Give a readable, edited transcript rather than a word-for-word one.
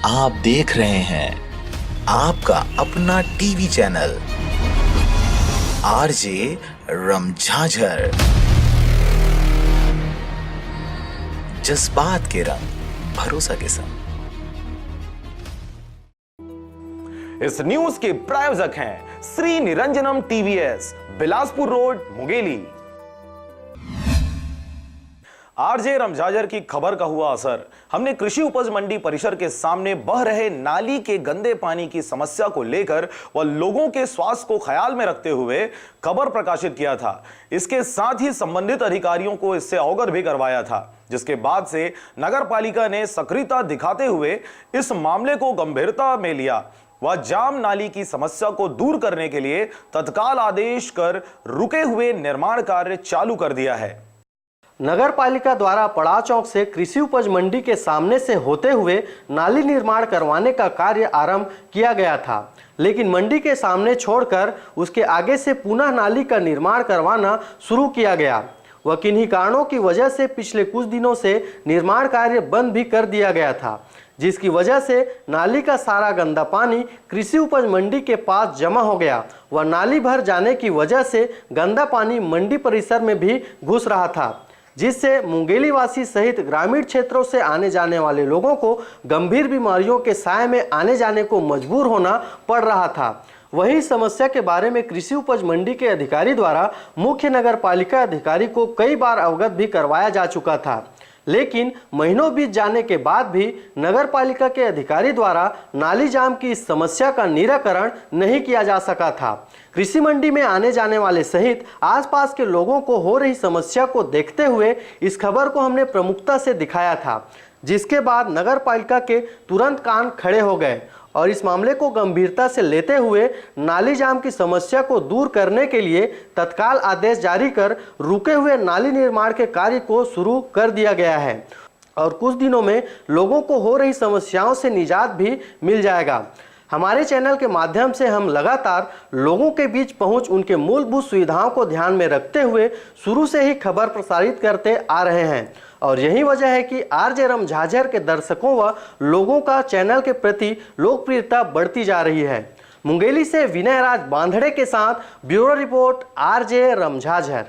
आप देख रहे हैं आपका अपना टीवी चैनल आरजे रमझाझर। जज्बात के रंग, भरोसा के संग। इस न्यूज के प्रायोजक हैं Shri Niranjanam TVS, Bilaspur road, Mungeli. RJ Ramjhajhar की खबर का हुआ असर। हमने कृषि उपज मंडी परिसर के सामने बह रहे नाली के गंदे पानी की समस्या को लेकर व लोगों के स्वास्थ्य को ख्याल में रखते हुए खबर प्रकाशित किया था। इसके साथ ही संबंधित अधिकारियों को इससे अवगत भी करवाया था, जिसके बाद से नगर पालिका ने सक्रियता दिखाते हुए इस मामले को गंभीरता में लिया व जाम नाली की समस्या को दूर करने के लिए तत्काल आदेश कर रुके हुए निर्माण कार्य चालू कर दिया है। नगर पालिका द्वारा पड़ाव चौक से कृषि उपज मंडी के सामने से होते हुए नाली निर्माण करवाने का कार्य आरंभ किया गया था, लेकिन मंडी के सामने छोड़कर उसके आगे से पुनः नाली का निर्माण करवाना शुरू किया गया। वह किन्हीं कारणों की वजह से पिछले कुछ दिनों से निर्माण कार्य बंद भी कर दिया गया था, जिसकी वजह से नाली का सारा गंदा पानी कृषि उपज मंडी के पास जमा हो गया व नाली भर जाने की वजह से गंदा पानी मंडी परिसर में भी घुस रहा था, जिससे मुंगेली वासी सहित ग्रामीण क्षेत्रों से आने जाने वाले लोगों को गंभीर बीमारियों के साए में आने जाने को मजबूर होना पड़ रहा था। वही समस्या के बारे में कृषि उपज मंडी के अधिकारी द्वारा मुख्य नगर पालिका अधिकारी को कई बार अवगत भी करवाया जा चुका था, लेकिन महीनों बीत जाने के बाद भी नगर पालिका के अधिकारी द्वारा नाली जाम की इस समस्या का निराकरण नहीं किया जा सका था। कृषि मंडी में आने जाने वाले सहित आसपास के लोगों को हो रही समस्या को देखते हुए इस खबर को हमने प्रमुखता से दिखाया था, जिसके बाद नगर पालिका के तुरंत कान खड़े हो गए और इस मामले को गंभीरता से लेते हुए नाली जाम की समस्या को दूर करने के लिए तत्काल आदेश जारी कर रुके हुए नाली निर्माण के कार्य को शुरू कर दिया गया है और कुछ दिनों में लोगों को हो रही समस्याओं से निजात भी मिल जाएगा। हमारे चैनल के माध्यम से हम लगातार लोगों के बीच पहुंच उनके मूलभूत सुविधाओं को ध्यान में रखते हुए शुरू से ही खबर प्रसारित करते आ रहे हैं और यही वजह है कि आरजे रमझाझर के दर्शकों व लोगों का चैनल के प्रति लोकप्रियता बढ़ती जा रही है। मुंगेली से विनय राज बांधड़े के साथ ब्यूरो रिपोर्ट, आरजे रमझाझर।